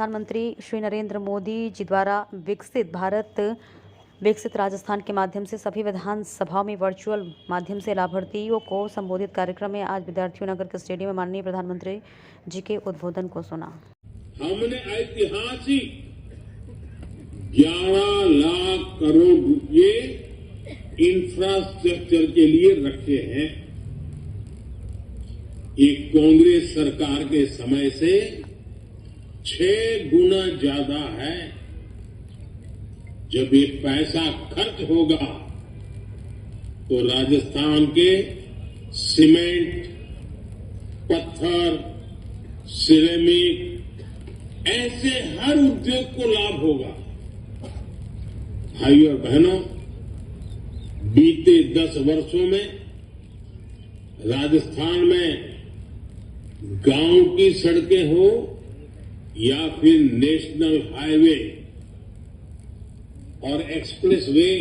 प्रधानमंत्री श्री नरेंद्र मोदी जी द्वारा विकसित भारत विकसित राजस्थान के माध्यम से सभी विधानसभाओं में वर्चुअल माध्यम से लाभार्थियों को संबोधित कार्यक्रम में आज विद्यार्थियों नगर के स्टेडियम में माननीय प्रधानमंत्री जी के उद्बोधन को सुना। हमने ऐतिहासिक 11 लाख करोड़ रुपए इंफ्रास्ट्रक्चर के लिए रखे हैं। ये कांग्रेस सरकार के समय से 6 गुना ज्यादा है। जब ये पैसा खर्च होगा तो राजस्थान के सीमेंट, पत्थर, सिरेमिक ऐसे हर उद्योग को लाभ होगा। भाइयों और बहनों, बीते 10 वर्षों में राजस्थान में गांव की सड़कें हो या फिर नेशनल हाईवे और एक्सप्रेस वे,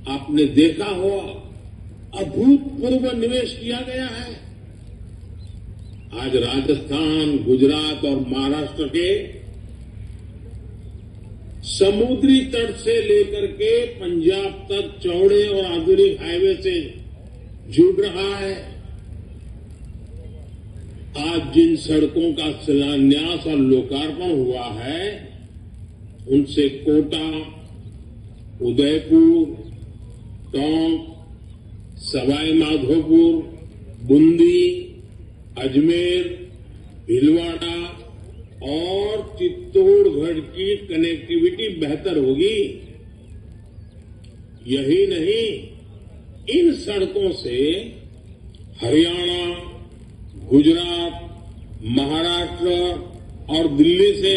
आपने देखा होगा अभूतपूर्व निवेश किया गया है। आज राजस्थान, गुजरात और महाराष्ट्र के समुद्री तट से लेकर के पंजाब तक चौड़े और आधुनिक हाईवे से जुड़ रहा है। आज जिन सड़कों का शिलान्यास और लोकार्पण हुआ है, उनसे कोटा, उदयपुर, टोंक, सवाई माधोपुर, बूंदी, अजमेर, भीलवाड़ा और चित्तौड़गढ़ की कनेक्टिविटी बेहतर होगी। यही नहीं, इन सड़कों से हरियाणा, गुजरात, महाराष्ट्र और दिल्ली से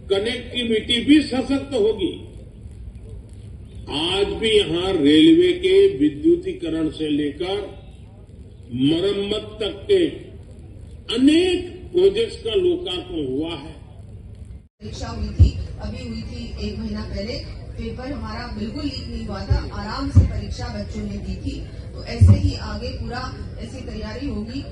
कनेक्टिविटी भी सशक्त होगी। आज भी यहां रेलवे के विद्युतीकरण से लेकर मरम्मत तक के अनेक प्रोजेक्ट्स का लोकार्पण हुआ है। परीक्षा हुई थी, अभी हुई थी 1 महीना पहले। पेपर हमारा बिल्कुल लीक नहीं हुआ था, आराम से परीक्षा बच्चों ने दी थी। तो ऐसे ही आगे पूरा ऐसी तैयारी होगी।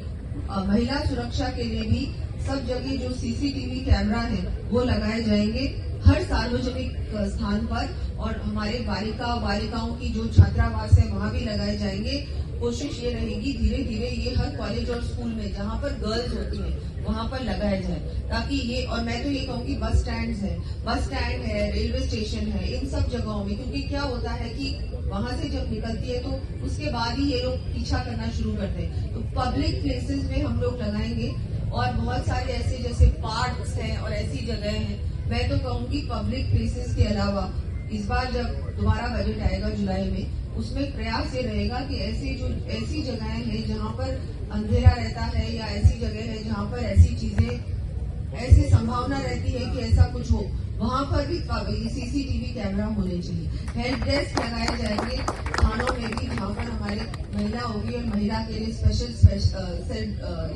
महिला सुरक्षा के लिए भी सब जगह जो सीसीटीवी कैमरा है वो लगाए जाएंगे हर सार्वजनिक स्थान पर, और हमारे बालिकाओं की जो छात्रावास है वहां भी लगाए जाएंगे। कोशिश ये रहेगी धीरे धीरे ये हर कॉलेज और स्कूल में जहां पर गर्ल्स होती हैं वहां पर लगाया जाए, ताकि ये, और मैं तो ये कहूँगी बस स्टैंड है, रेलवे स्टेशन है, इन सब जगहों में, क्योंकि क्या होता है कि वहां से जब निकलती है तो उसके बाद ही ये लोग पीछा करना शुरू करते हैं। तो पब्लिक प्लेसेस में हम लोग लगाएंगे, और बहुत सारे ऐसे जैसे पार्क्स हैं और ऐसी जगह हैं। मैं तो कहूँगी पब्लिक प्लेसेस के अलावा इस बार जब दोबारा बजट आएगा जुलाई में, उसमें प्रयास ये रहेगा कि ऐसी जगहें हैं जहां पर अंधेरा रहता है, या ऐसी जगह है जहां पर ऐसी चीजें, ऐसी संभावना रहती है कि ऐसा कुछ हो, वहां पर भी सीसीटीवी कैमरा होने चाहिए। हेल्प डेस्क लगाए जाएंगे थानों में भी, जहां पर हमारी महिला होगी और महिला के लिए स्पेशल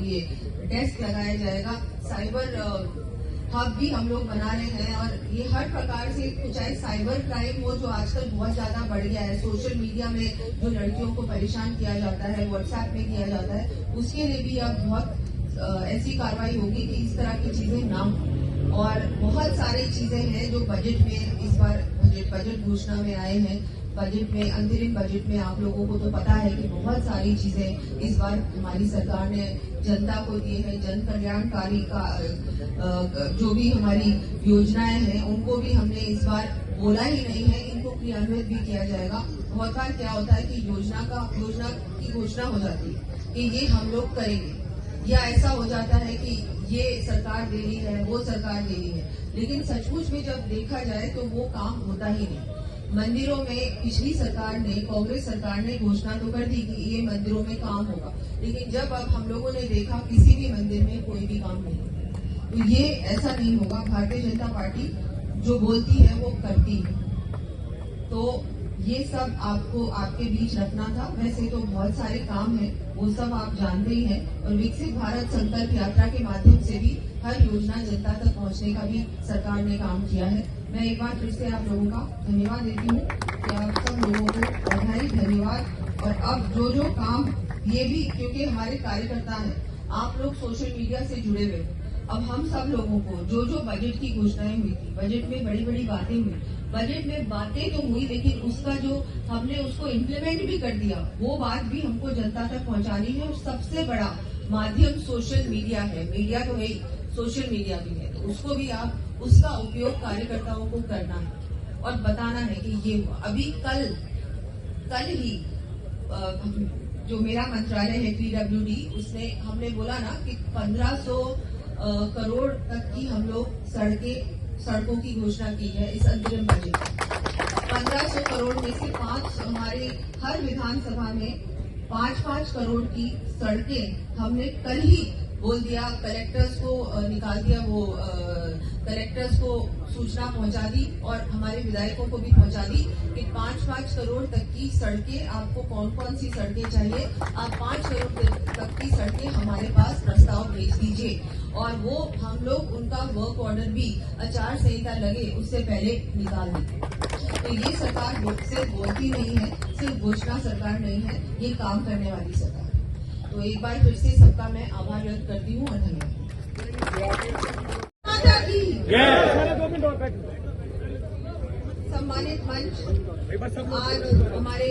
ये डेस्क लगाया जाएगा। साइबर हब भी हम लोग बना रहे हैं, और ये हर प्रकार से, चाहे साइबर क्राइम हो जो आजकल बहुत ज्यादा बढ़ गया है, सोशल मीडिया में जो लड़कियों को परेशान किया जाता है, व्हाट्सएप में किया जाता है, उसके लिए भी अब बहुत ऐसी कार्रवाई होगी कि इस तरह की चीजें ना हो। और बहुत सारी चीजें हैं जो बजट में इस बार बजट घोषणा में आए हैं। बजट में, अंतरिम बजट में आप लोगों को तो पता है कि बहुत सारी चीजें इस बार हमारी सरकार ने जनता को दिए हैं। जन कल्याणकारी का जो भी हमारी योजनाएं हैं उनको भी हमने इस बार बोला ही नहीं है, इनको क्रियान्वित भी किया जाएगा। बहुत बार क्या होता है कि योजना की घोषणा हो जाती है कि ये हम लोग करेंगे, या ऐसा हो जाता है कि ये सरकार दे रही है, वो सरकार दे रही है, लेकिन सचमुच में जब देखा जाए तो वो काम होता ही नहीं। मंदिरों में पिछली सरकार ने, कांग्रेस सरकार ने घोषणा तो कर दी कि ये मंदिरों में काम होगा, लेकिन जब अब हम लोगों ने देखा किसी भी मंदिर में कोई भी काम नहीं, तो ये ऐसा नहीं होगा। भारतीय जनता पार्टी जो बोलती है वो करती है। तो ये सब आपको आपके बीच रखना था। वैसे तो बहुत सारे काम हैं, वो सब आप जानते ही हैं, और विकसित भारत संकल्प यात्रा के माध्यम से भी हर योजना जनता तक पहुंचने का भी सरकार ने काम किया है। मैं एक बार फिर से आप लोगों का धन्यवाद देती हूँ कि आप सब लोगों को बधाई, धन्यवाद। और अब जो काम ये भी, क्योंकि हमारे कार्यकर्ता हैं, आप लोग सोशल मीडिया से जुड़े हुए, अब हम सब लोगों को जो जो बजट की घोषणाएं हुई थी, बजट में बड़ी बड़ी बातें हुई, बजट में बातें तो हुई लेकिन उसका जो हमने उसको इम्प्लीमेंट भी कर दिया, वो बात भी हमको जनता तक पहुंचानी है। और सबसे बड़ा माध्यम सोशल मीडिया है, मीडिया तो है ही, सोशल मीडिया भी है, तो उसको भी आप उसका उपयोग कार्यकर्ताओं को करना है और बताना है कि ये हुआ। अभी कल ही जो मेरा मंत्रालय है PWD, उसने हमने बोला ना कि 1500 करोड़ तक की हम लोग सड़कों की घोषणा की है इस अंतरिम बजट में। 1500 करोड़ में से हमारे हर विधानसभा में 5-5 करोड़ की सड़कें हमने कल ही बोल दिया, कलेक्टर्स को निकाल दिया, वो कलेक्टर्स को सूचना पहुंचा दी और हमारे विधायकों को भी पहुंचा दी कि 5-5 करोड़ तक की सड़कें, आपको कौन कौन सी सड़कें चाहिए, आप 5 करोड़ तक की सड़कें हमारे पास प्रस्ताव भेज दीजिए और वो हम लोग उनका वर्क ऑर्डर भी आचार संहिता लगे उससे पहले निकाल देंगे। तो ये सरकार सिर्फ बोलती नहीं है, सिर्फ घोषणा सरकार नहीं है, ये काम करने वाली सरकार है। तो एक बार फिर से सबका मैं आभार व्यक्त करती हूँ और धन्यवाद। सम्मानित मंच, आज हमारे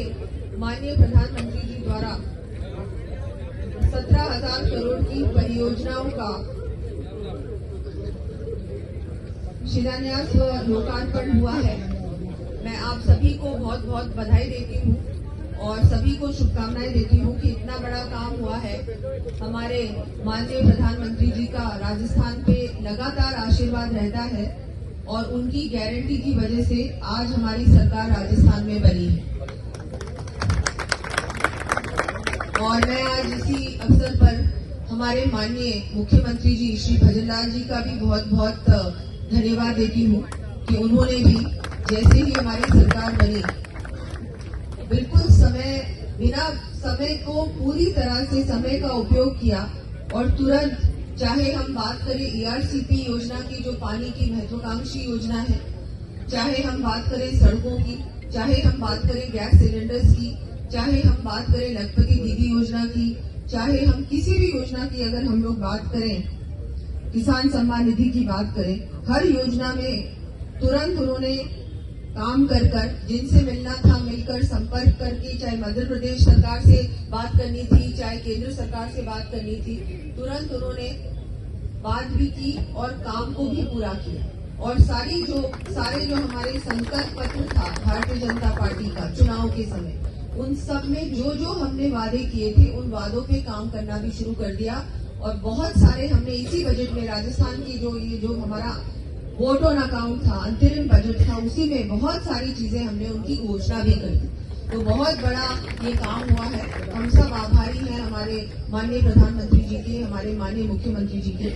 माननीय प्रधानमंत्री जी द्वारा 17,000 करोड़ की परियोजनाओं का शिलान्यास व लोकार्पण हुआ है। मैं आप सभी को बहुत बहुत बधाई देती हूँ और सभी को शुभकामनाएं देती हूँ कि इतना बड़ा काम हुआ है। हमारे माननीय प्रधानमंत्री जी का राजस्थान पे लगातार आशीर्वाद रहता है और उनकी गारंटी की वजह से आज हमारी सरकार राजस्थान में बनी है। और मैं आज इसी अवसर पर हमारे माननीय मुख्यमंत्री जी श्री भजनलाल जी का भी बहुत बहुत धन्यवाद देती हूँ कि उन्होंने भी जैसे ही हमारी सरकार बनी, बिल्कुल बिना समय को पूरी तरह से समय का उपयोग किया और तुरंत, चाहे हम बात करें ERCP योजना की जो पानी की महत्वाकांक्षी योजना है, चाहे हम बात करें सड़कों की, चाहे हम बात करें गैस सिलेंडर्स की, चाहे हम बात करें लखपति दीदी योजना की, चाहे हम किसी भी योजना की अगर हम लोग बात करें, किसान सम्मान निधि की बात करें, हर योजना में तुरंत उन्होंने काम कर जिनसे मिलना था मिलकर संपर्क करके, चाहे मध्य प्रदेश सरकार से बात करनी थी, चाहे केंद्र सरकार से बात करनी थी, तुरंत उन्होंने बात भी की और काम को भी पूरा किया। और सारे जो हमारे संकल्प पत्र था भारतीय जनता पार्टी का चुनाव के समय, उन सब में जो हमने वादे किए थे उन वादों पे काम करना भी शुरू कर दिया। और बहुत सारे हमने इसी बजट में राजस्थान की जो हमारा वोट ऑन अकाउंट था, अंतरिम बजट था, उसी में बहुत सारी चीजें हमने उनकी घोषणा भी कर दी। तो बहुत बड़ा ये काम हुआ है। हम सब आभारी हैं हमारे माननीय प्रधानमंत्री जी के, हमारे माननीय मुख्यमंत्री जी के।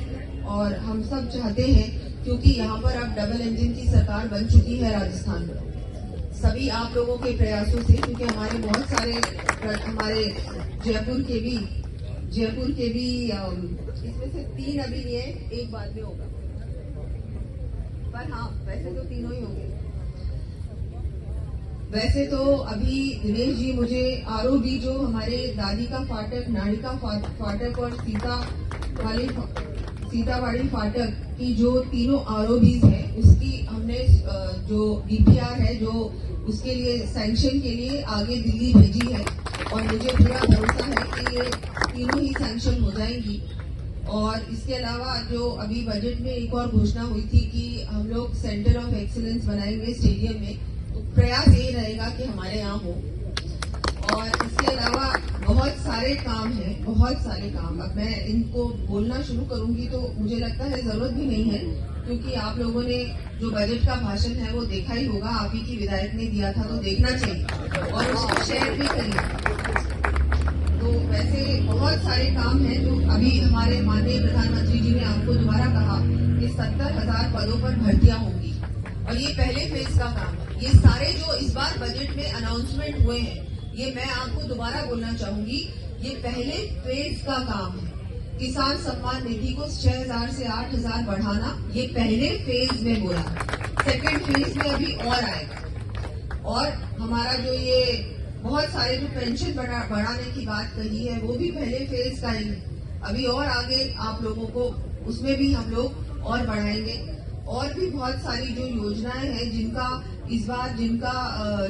और हम सब चाहते हैं, क्योंकि यहाँ पर अब डबल इंजन की सरकार बन चुकी है राजस्थान में, सभी आप लोगों के प्रयासों से, क्योंकि हमारे बहुत सारे हमारे जयपुर के भी इसमें से 3 अभी नहीं है, एक बाद में होगा, पर हाँ वैसे तो तीनों ही होंगे। वैसे तो अभी दिनेश जी मुझे ROB जो हमारे दादी का फाटक, नाड़ी का फाटक और सीतावाड़ी फाटक की जो तीनों ROBs हैं, उसकी हमने जो DPR है जो उसके लिए सैंक्शन के लिए आगे दिल्ली भेजी है और मुझे पूरा भरोसा है कि ये तीनों ही सैंक्शन हो जाएंगी। और इसके अलावा जो अभी बजट में एक और घोषणा हुई थी कि हम लोग सेंटर ऑफ एक्सीलेंस बनाएंगे स्टेडियम में, तो प्रयास ये रहेगा कि हमारे यहाँ हो। और इसके अलावा बहुत सारे काम हैं, बहुत सारे काम। अब मैं इनको बोलना शुरू करूंगी तो मुझे लगता है जरूरत भी नहीं है, क्योंकि आप लोगों ने जो बजट का भाषण है वो देखा ही होगा, आप ही की विधायक ने दिया था, तो देखना चाहिए और उसको शेयर भी करिए। तो वैसे बहुत सारे काम हैं जो अभी हमारे माननीय प्रधानमंत्री जी ने आपको दोबारा कहा कि 70,000 पदों पर भर्तियां होंगी और ये पहले फेज का काम है। ये सारे जो इस बार बजट में अनाउंसमेंट हुए हैं, ये मैं आपको दोबारा बोलना चाहूंगी, ये पहले फेज का काम है। किसान सम्मान निधि को 6,000 से 8,000 बढ़ाना, ये पहले फेज में बोला। सेकेंड फेज में अभी और आएगा। और हमारा जो ये बहुत सारे जो पेंशन बढ़ाने की बात कही है, वो भी पहले फेज का ही है। अभी और आगे आप लोगों को उसमें भी हम लोग और बढ़ाएंगे। और भी बहुत सारी जो योजनाएं हैं जिनका इस बार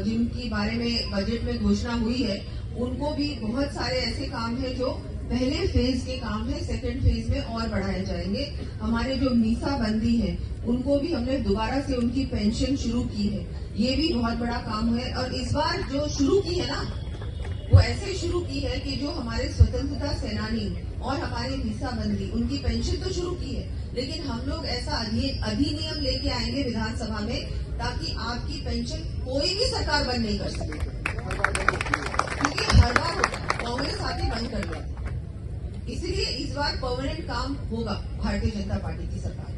जिनकी बारे में बजट में घोषणा हुई है, उनको भी बहुत सारे ऐसे काम है जो पहले फेज के काम है, सेकंड फेज में और बढ़ाए जाएंगे। हमारे जो मीसा बंदी है उनको भी हमने दोबारा से उनकी पेंशन शुरू की है, ये भी बहुत बड़ा काम है। और इस बार जो शुरू की है ना, वो ऐसे शुरू की है कि जो हमारे स्वतंत्रता सेनानी और हमारे मीसा बंदी, उनकी पेंशन तो शुरू की है, लेकिन हम लोग ऐसा अधिनियम लेके आएंगे विधानसभा में ताकि आपकी पेंशन कोई भी सरकार बंद नहीं कर सके, क्योंकि हर बार कांग्रेस आके बंद कर देती। इसलिए इस बार परमानेंट काम होगा भारतीय जनता पार्टी की सरकार।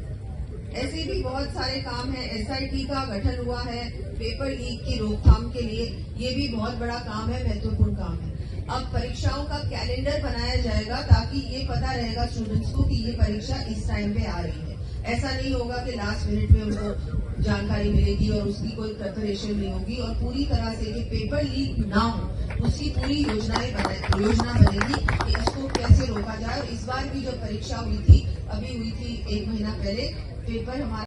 ऐसे भी बहुत सारे काम है। SIT का गठन हुआ है पेपर लीक की रोकथाम के लिए, ये भी बहुत बड़ा काम है, महत्वपूर्ण काम है। अब परीक्षाओं का कैलेंडर बनाया जाएगा ताकि ये पता रहेगा स्टूडेंट्स को कि ये परीक्षा इस टाइम पे आ रही है। ऐसा नहीं होगा कि लास्ट मिनट में उनको जानकारी मिलेगी और उसकी कोई प्रिपरेशन नहीं होगी, और पूरी तरह से ये पेपर लीक ना हो उसकी पूरी योजना बनेगी कि इसको कैसे रोका जाए। और इस बार भी जो परीक्षा हुई थी, अभी हुई थी 1 महीना पहले, पेपर हमारा